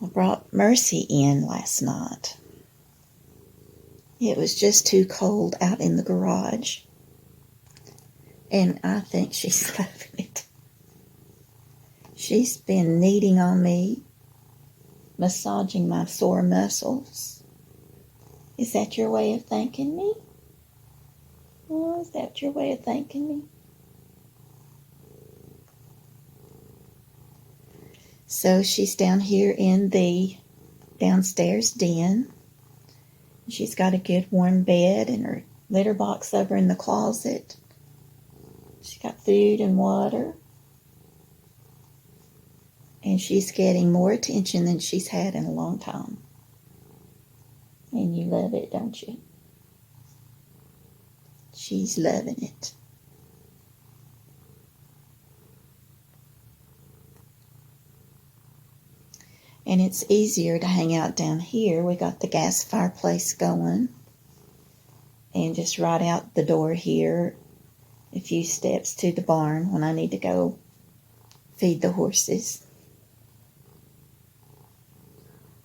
I brought Mercy in last night. It was just too cold out in the garage. And I think she's loving it. She's been kneading on me, massaging my sore muscles. Is that your way of thanking me? Oh, is that your way of thanking me? So she's down here in the downstairs den. She's got a good warm bed and her litter box over in the closet. She's got food and water. And she's getting more attention than she's had in a long time. And you love it, don't you? She's loving it. And it's easier to hang out down here. We got the gas fireplace going. And just right out the door here, a few steps to the barn when I need to go feed the horses.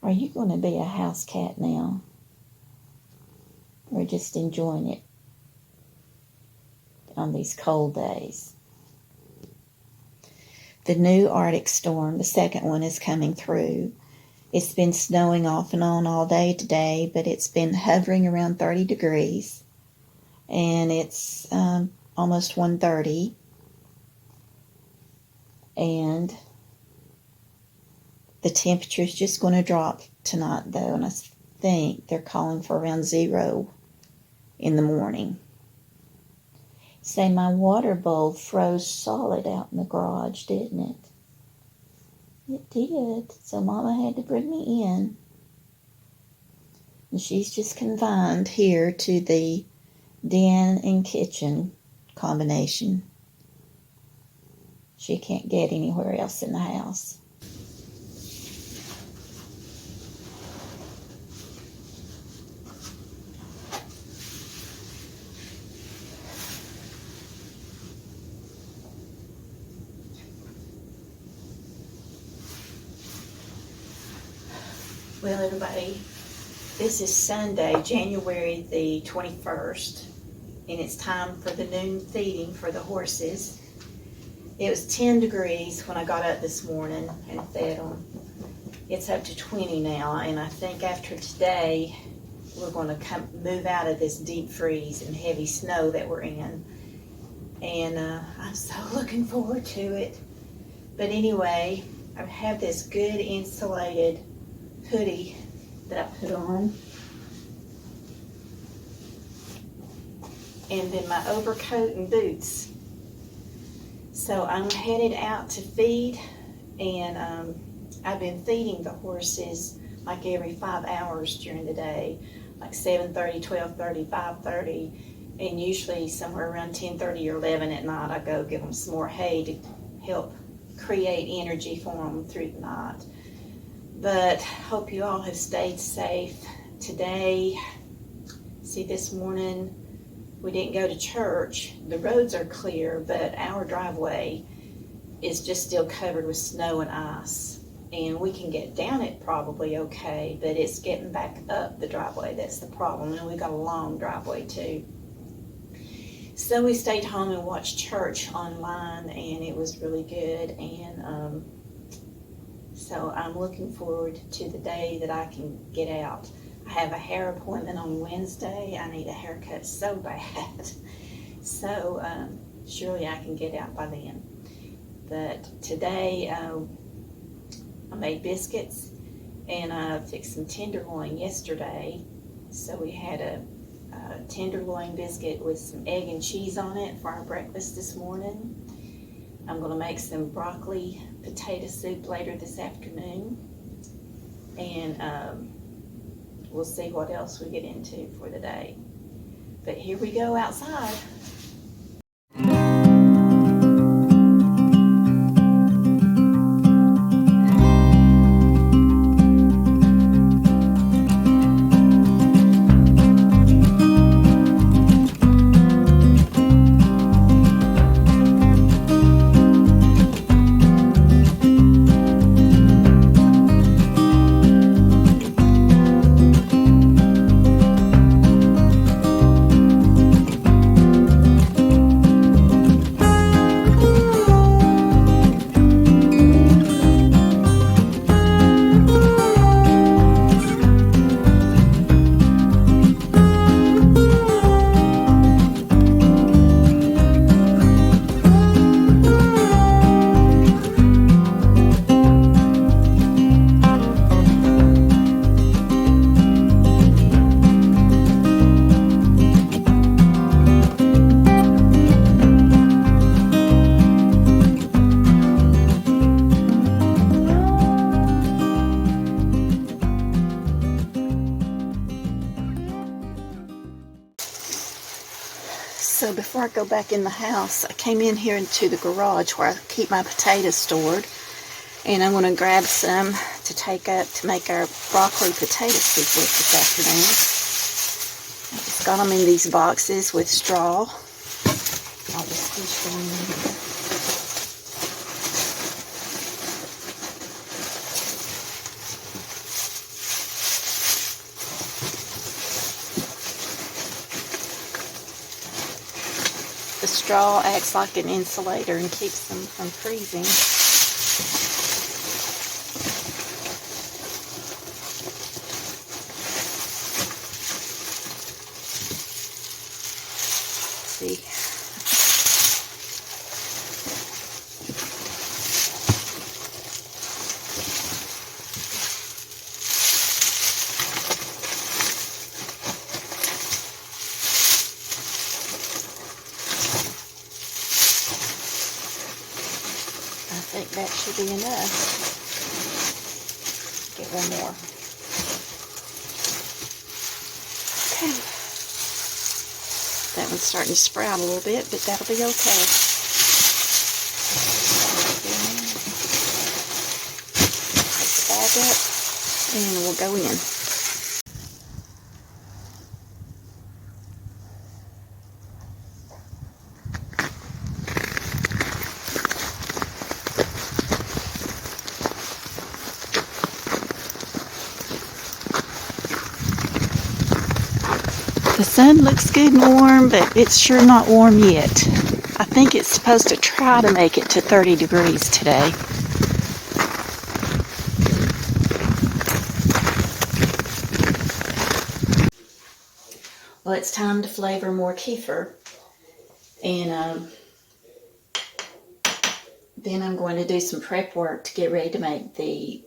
Are you going to be a house cat now? Or just enjoying it on these cold days? The new Arctic storm, the second one, is coming through. It's been snowing off and on all day today, but it's been hovering around 30 degrees. And it's almost 1:30. And the temperature is just going to drop tonight, though. And I think they're calling for around 0 in the morning. Say, my water bowl froze solid out in the garage, didn't it? It did. So Mama had to bring me in. And she's just confined here to the den and kitchen combination. She can't get anywhere else in the house. Well, everybody, this is Sunday, January the 21st, and it's time for the noon feeding for the horses. It was 10 degrees when I got up this morning and fed them. It's up to 20 now, and I think after today, we're going to move out of this deep freeze and heavy snow that we're in. And I'm so looking forward to it. But anyway, I have this good insulated hoodie that I put on, and then my overcoat and boots. So I'm headed out to feed, and I've been feeding the horses like every 5 hours during the day, like 7:30, 12:30, 5:30, and usually somewhere around 10:30 or 11 at night I go give them some more hay to help create energy for them through the night. But hope you all have stayed safe today. See, this morning we didn't go to church. The roads are clear, but our driveway is just still covered with snow and ice. And we can get down it probably okay, but it's getting back up the driveway that's the problem. And we got a long driveway too. So we stayed home and watched church online, and it was really good. And so I'm looking forward to the day that I can get out. I have a hair appointment on Wednesday. I need a haircut so bad. So surely I can get out by then. But today I made biscuits, and I fixed some tenderloin yesterday. So we had a tenderloin biscuit with some egg and cheese on it for our breakfast this morning. I'm going to make some broccoli potato soup later this afternoon, and we'll see what else we get into for the day. But here we go outside. before I go back in the house, I came in here into the garage where I keep my potatoes stored, and I'm going to grab some to take up to make our broccoli potato soup with this afternoon. I just got them in these boxes with straw. I'll just dish them in here. The straw acts like an insulator and keeps them from freezing. See. I think that should be enough. Get one more. Okay. That one's starting to sprout a little bit, but that'll be okay. Pick the bag up, and we'll go in. The sun looks good and warm, but it's sure not warm yet. I think it's supposed to try to make it to 30 degrees today. Well, it's time to flavor more kefir, and then I'm going to do some prep work to get ready to make the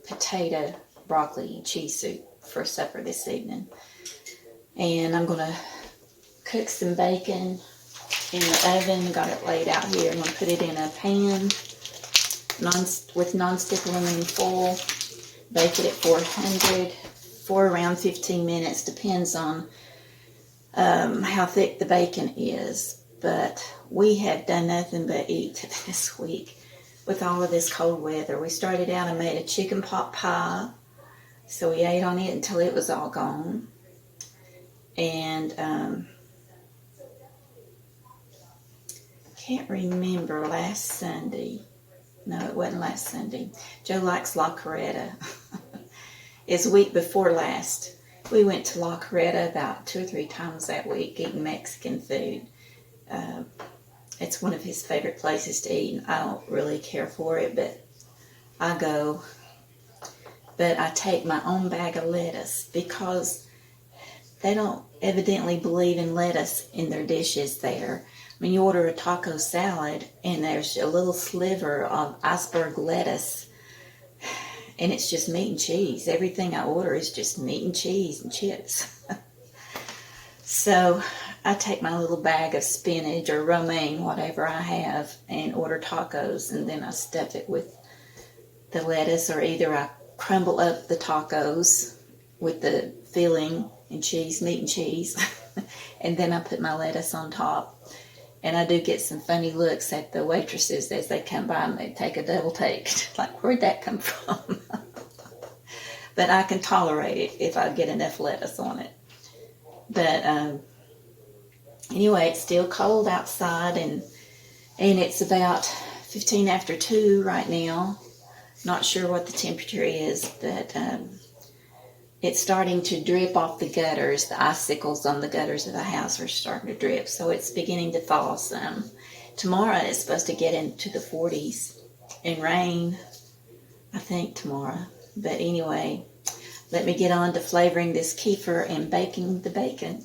potato, broccoli, cheese soup for supper this evening. And I'm going to cook some bacon in the oven. Got it laid out here. I'm going to put it in a pan with non-stick aluminum foil. Bake it at 400 for around 15 minutes. Depends on how thick the bacon is. But we have done nothing but eat this week with all of this cold weather. We started out and made a chicken pot pie. So we ate on it until it was all gone. And can't remember last Sunday. No, it wasn't last Sunday. Joe likes La Coretta. It's the week before last. We went to La Coretta about 2 or 3 times that week eating Mexican food. It's one of his favorite places to eat, and I don't really care for it, but I go. But I take my own bag of lettuce because they don't evidently believe in lettuce in their dishes there. I mean, you order a taco salad and there's a little sliver of iceberg lettuce and it's just meat and cheese. Everything I order is just meat and cheese and chips. So I take my little bag of spinach or romaine, whatever I have, and order tacos, and then I stuff it with the lettuce, or either I crumble up the tacos with the filling and cheese, meat and cheese, and then I put my lettuce on top. And I do get some funny looks at the waitresses as they come by and they take a double take. Like, where'd that come from? But I can tolerate it if I get enough lettuce on it. But anyway, it's still cold outside, and it's about 15 after 2 right now. Not sure what the temperature is, but it's starting to drip off the gutters. The icicles on the gutters of the house are starting to drip, so it's beginning to thaw some. Tomorrow it's supposed to get into the 40s and rain, I think, tomorrow. But anyway, let me get on to flavoring this kefir and baking the bacon.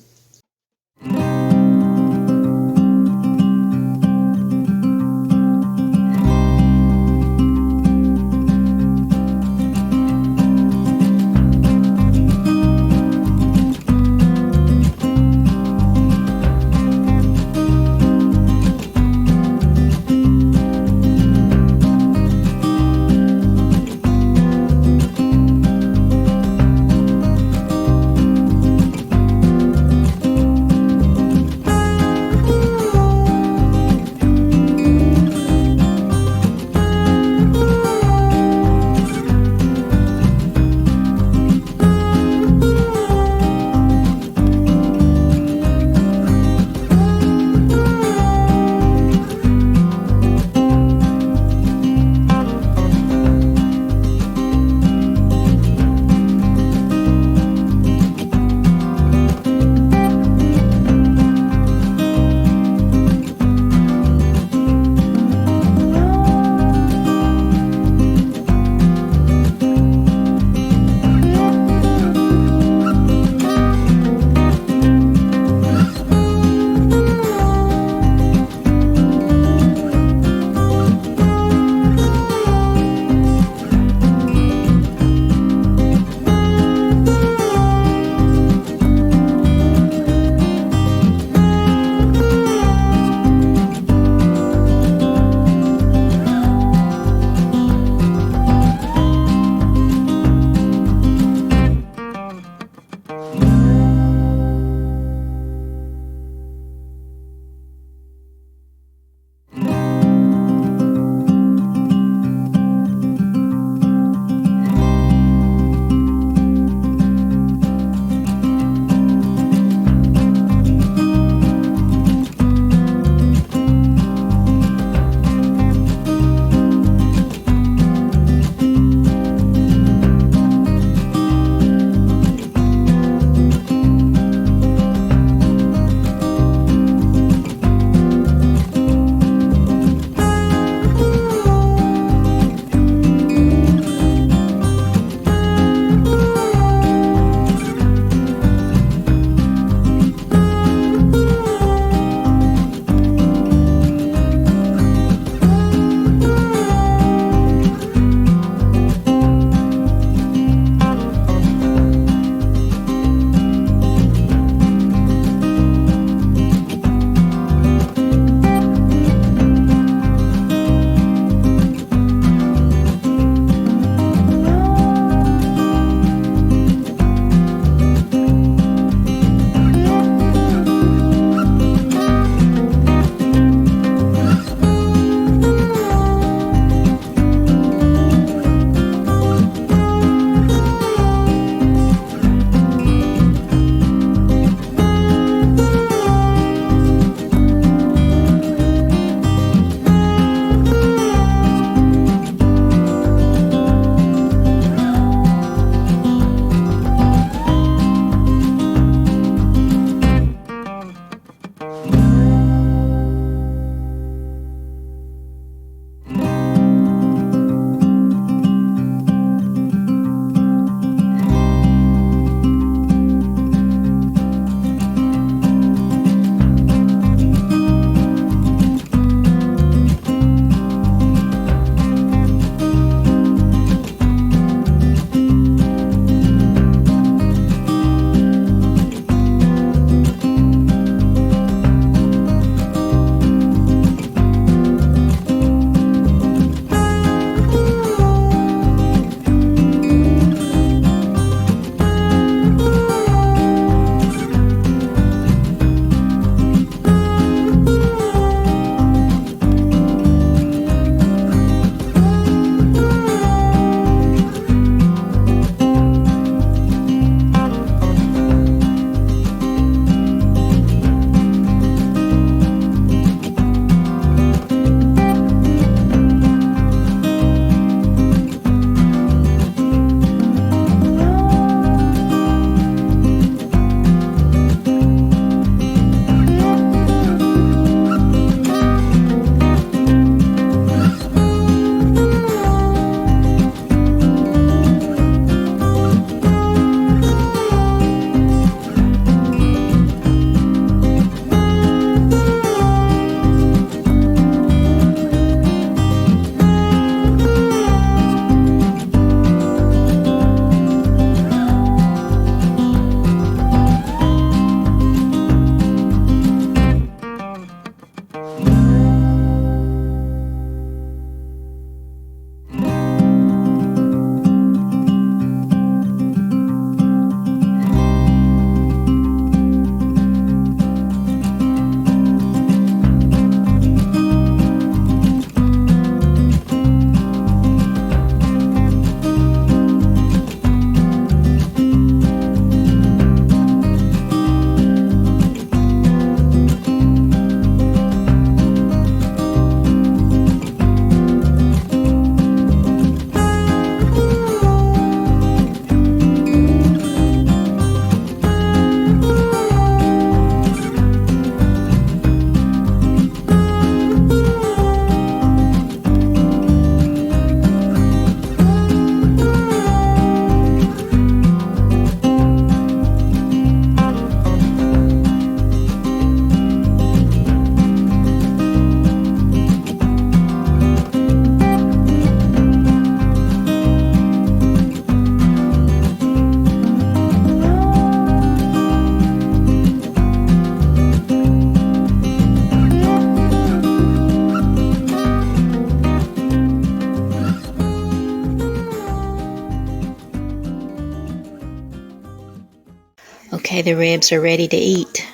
Okay, the ribs are ready to eat,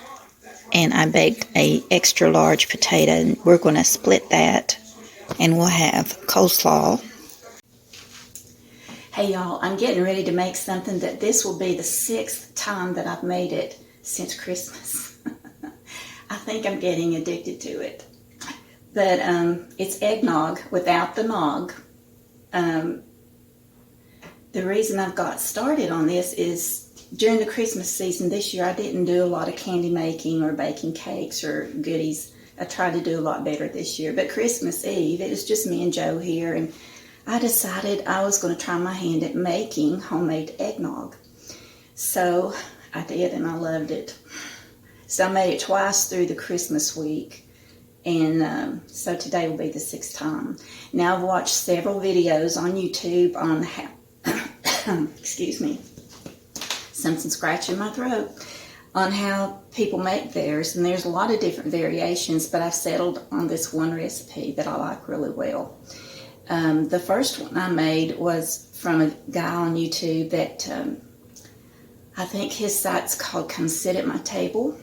and I baked a extra large potato, and we're going to split that, and we'll have coleslaw. Hey y'all, I'm getting ready to make something that this will be the 6th time that I've made it since Christmas. I think I'm getting addicted to it. But it's eggnog without the nog. The reason I've got started on this is during the Christmas season this year, I didn't do a lot of candy making or baking cakes or goodies. I tried to do a lot better this year. But Christmas Eve, it was just me and Joe here, and I decided I was going to try my hand at making homemade eggnog. So I did, and I loved it. So I made it twice through the Christmas week, and so today will be the 6th time. Now I've watched several videos on YouTube on how, excuse me, something scratching my throat, on how people make theirs, and there's a lot of different variations, but I've settled on this one recipe that I like really well. The first one I made was from a guy on YouTube that I think his site's called Come Sit at My Table,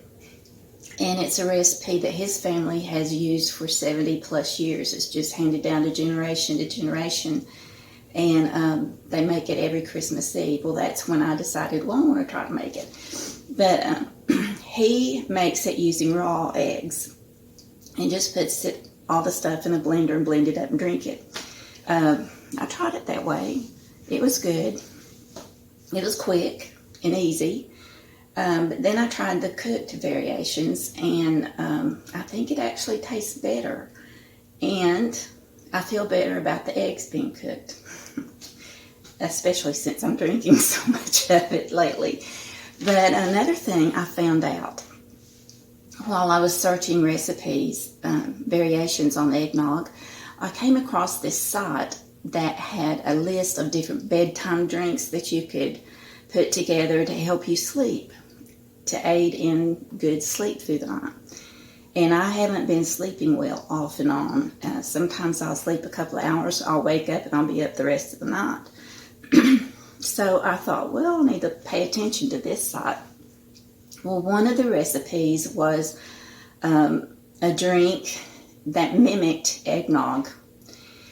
and it's a recipe that his family has used for 70 plus years. It's just handed down to generation, and they make it every Christmas Eve. Well, that's when I decided, well, I want to try to make it. But he makes it using raw eggs and just puts all the stuff in a blender and blend it up and drink it. I tried it that way. It was good. It was quick and easy. But then I tried the cooked variations, and I think it actually tastes better. And I feel better about the eggs being cooked, especially since I'm drinking so much of it lately. But another thing I found out while I was searching recipes, variations on eggnog, I came across this site that had a list of different bedtime drinks that you could put together to help you sleep, to aid in good sleep through the night. And I haven't been sleeping well off and on. Sometimes I'll sleep a couple of hours, I'll wake up, and I'll be up the rest of the night. So I thought, well, I need to pay attention to this site. Well, one of the recipes was a drink that mimicked eggnog.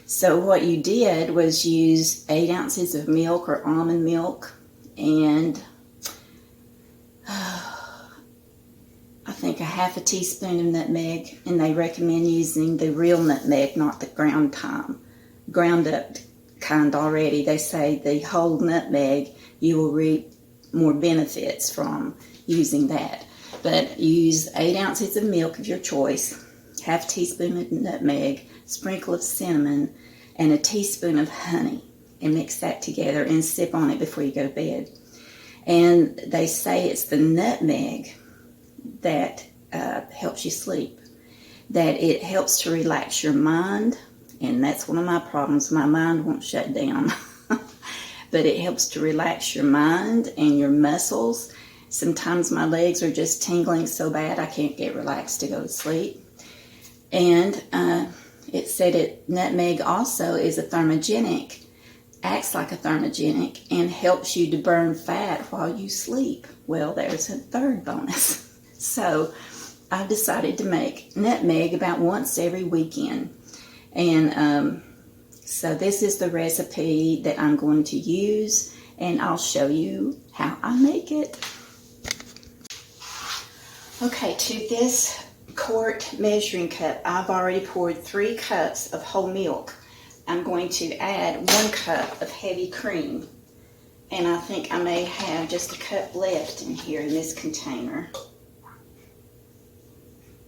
So what you did was use 8 ounces of milk or almond milk, and I think a half a teaspoon of nutmeg, and they recommend using the real nutmeg, not the ground up kind already. They say the whole nutmeg, you will reap more benefits from using that. But use 8 ounces of milk of your choice, half a teaspoon of nutmeg, sprinkle of cinnamon, and a teaspoon of honey, and mix that together and sip on it before you go to bed. And they say it's the nutmeg that helps you sleep, that it helps to relax your mind, and that's one of my problems. My mind won't shut down. But it helps to relax your mind and your muscles. Sometimes my legs are just tingling so bad I can't get relaxed to go to sleep. And it said nutmeg also is a thermogenic, acts like a thermogenic, and helps you to burn fat while you sleep. Well, there's a third bonus. So I've decided to make nutmeg about once every weekend. And so this is the recipe that I'm going to use, and I'll show you how I make it. Okay, to this quart measuring cup, I've already poured 3 cups of whole milk. I'm going to add 1 cup of heavy cream, and I think I may have just a cup left in here in this container.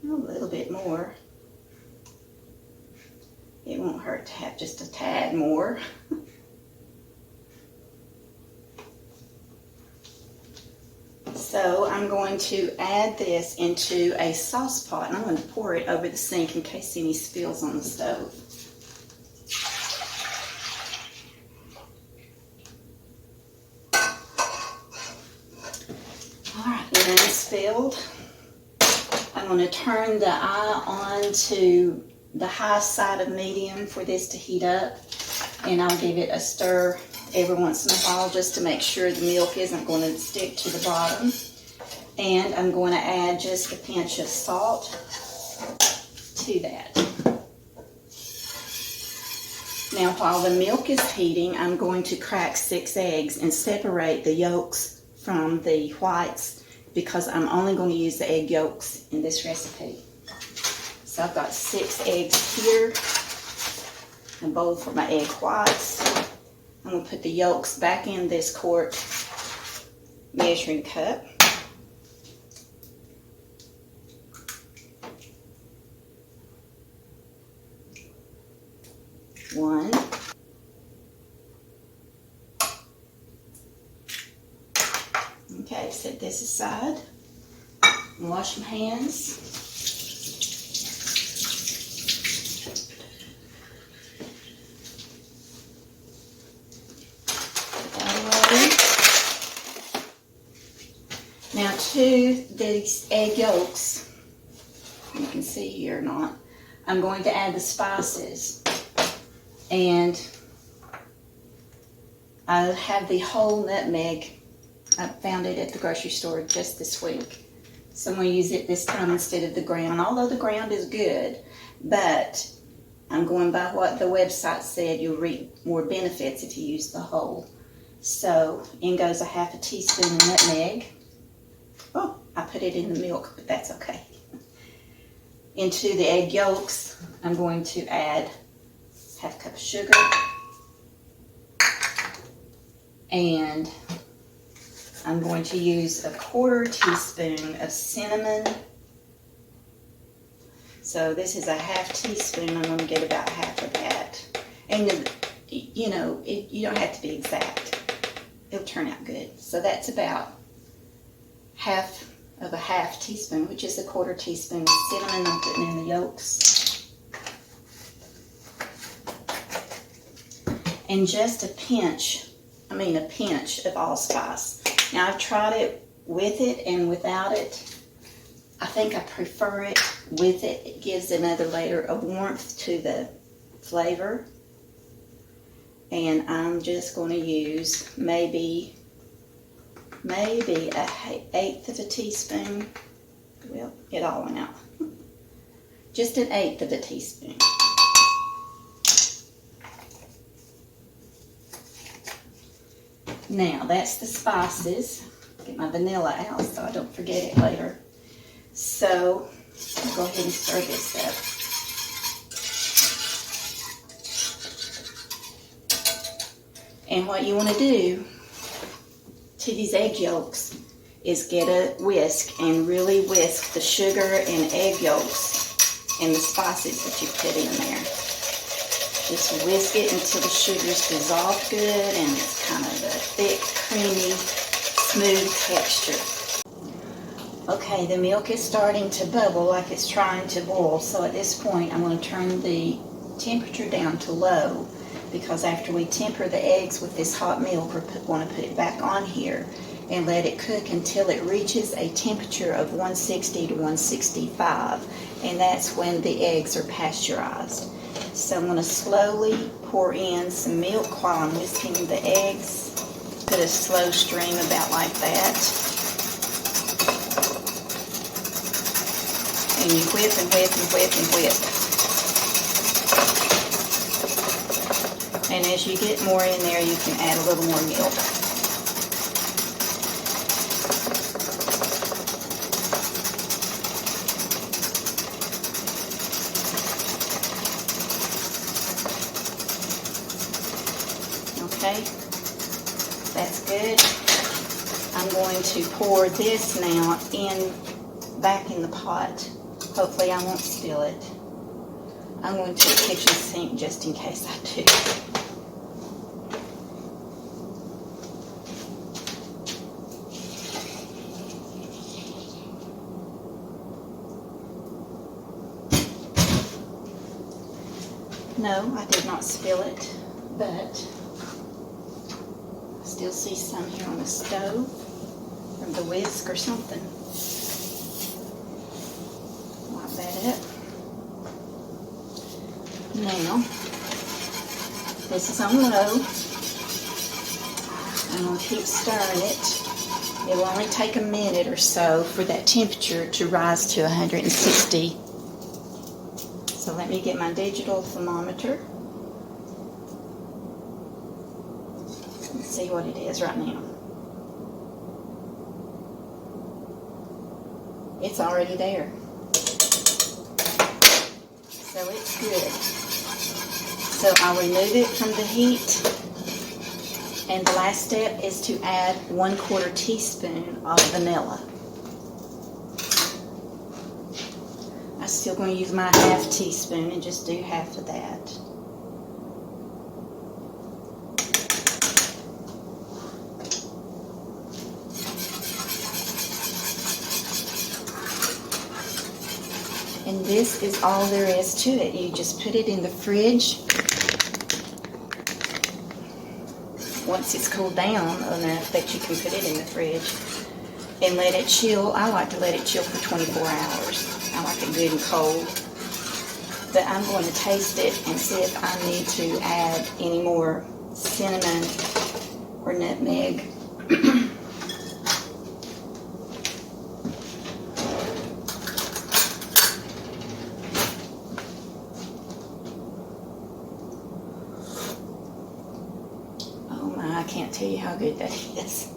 A little bit more. It won't hurt to have just a tad more. So I'm going to add this into a sauce pot, and I'm going to pour it over the sink in case any spills on the stove. All right, when it's filled, I'm going to turn the eye on to the high side of medium for this to heat up, and I'll give it a stir every once in a while just to make sure the milk isn't going to stick to the bottom. And I'm going to add just a pinch of salt to that. Now, while the milk is heating, I'm going to crack 6 eggs and separate the yolks from the whites because I'm only going to use the egg yolks in this recipe. So I've got 6 eggs here, a bowl for my egg whites. I'm going to put the yolks back in this quart measuring cup. One. Okay, set this aside. Wash my hands. Put that away. Now to these egg yolks, you can see here or not, I'm going to add the spices. And I have the whole nutmeg. I found it at the grocery store just this week. So I'm going to use it this time instead of the ground. Although the ground is good, but I'm going by what the website said. You'll reap more benefits if you use the whole. So in goes a half a teaspoon of nutmeg. Oh, I put it in the milk, but that's okay. Into the egg yolks, I'm going to add half a cup of sugar and I'm going to use a 1/4 teaspoon of cinnamon. So this is a half teaspoon. I'm going to get about half of that. And you know, you don't have to be exact. It'll turn out good. So that's about half of a half teaspoon, which is a 1/4 teaspoon of cinnamon I'm putting in the yolks. And just a pinch of allspice. Now I've tried it with it and without it. I think I prefer it with it. It gives another layer of warmth to the flavor. And I'm just going to use maybe a 1/8 of a teaspoon. Well, it all went out. Just an 1/8 of a teaspoon. Now, that's the spices. Get my vanilla out so I don't forget it later. So, I'll go ahead and stir this up. And what you want to do to these egg yolks is get a whisk and really whisk the sugar and egg yolks and the spices that you put in there. Just whisk it until the sugar's dissolved good and it's kind of a thick, creamy, smooth texture. Okay, the milk is starting to bubble like it's trying to boil. So at this point, I'm going to turn the temperature down to low because after we temper the eggs with this hot milk, we're going to put it back on here and let it cook until it reaches a temperature of 160 to 165. And that's when the eggs are pasteurized. So I'm going to slowly pour in some milk while I'm whisking the eggs. Put a slow stream about like that. And you whip and whip and whip and whip. And as you get more in there, you can add a little more milk. Okay, that's good. I'm going to pour this now back in the pot. Hopefully I won't spill it. I'm going to the kitchen sink just in case I do. No, I did not spill it, but I still see some here on the stove from the whisk or something. Wipe that up. Now, this is on low. I'm going to keep stirring it It will only take a minute or so for that temperature to rise to 160. So let me get my digital thermometer. Let's see what it is right now. It's already there. So it's good. So I'll remove it from the heat. And the last step is to add 1/4 teaspoon of vanilla. I'm still going to use my 1/2 teaspoon and just do half of that. And this is all there is to it. You just put it in the fridge. Once it's cooled down enough that you can put it in the fridge and let it chill. I like to let it chill for 24 hours. I like it good and cold. But I'm going to taste it and see if I need to add any more cinnamon or nutmeg. I can't tell you how good that is.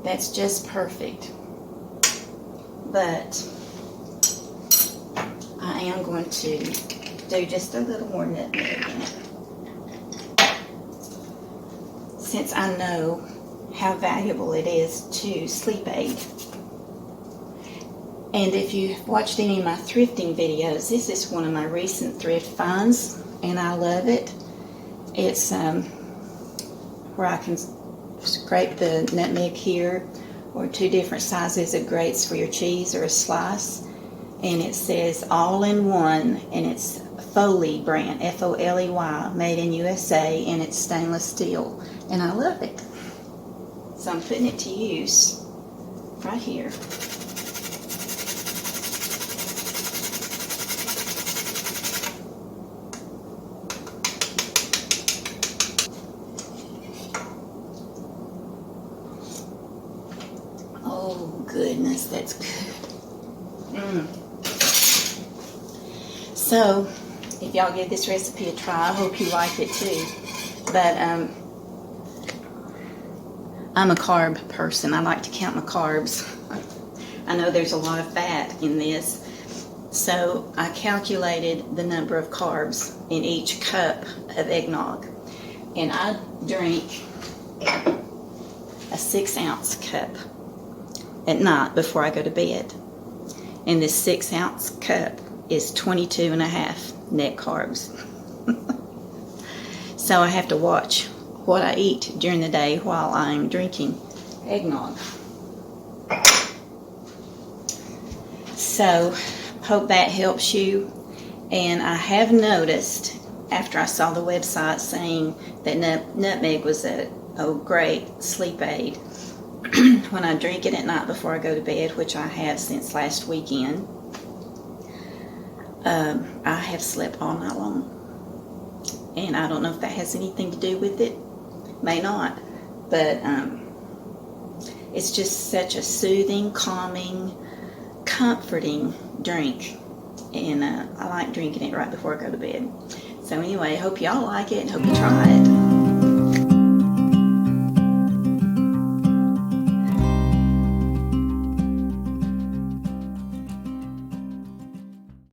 That's just perfect. But I am going to do just a little more nutmeg in it. Since I know how valuable it is to sleep aid. And if you've watched any of my thrifting videos, this is one of my recent thrift finds, and I love it. It's where I can scrape the nutmeg here, or 2 different sizes of grates for your cheese or a slice. And it says all in one, and it's Foley brand, F-O-L-E-Y, made in USA, and it's stainless steel. And I love it. So I'm putting it to use right here. Oh goodness, that's good. So, if y'all give this recipe a try, I hope you like it too. But I'm a carb person. I like to count my carbs. I know there's a lot of fat in this. So I calculated the number of carbs in each cup of eggnog. And I drink a 6-ounce cup at night before I go to bed. And this 6-ounce cup is 22.5 net carbs. So I have to watch what I eat during the day while I'm drinking eggnog. So, hope that helps you. And I have noticed, after I saw the website saying that nutmeg was a great sleep aid, when I drink it at night before I go to bed, which I have since last weekend, I have slept all night long. And I don't know if that has anything to do with it. May not. But it's just such a soothing, calming, comforting drink. And I like drinking it right before I go to bed. So anyway, hope y'all like it and hope you try it.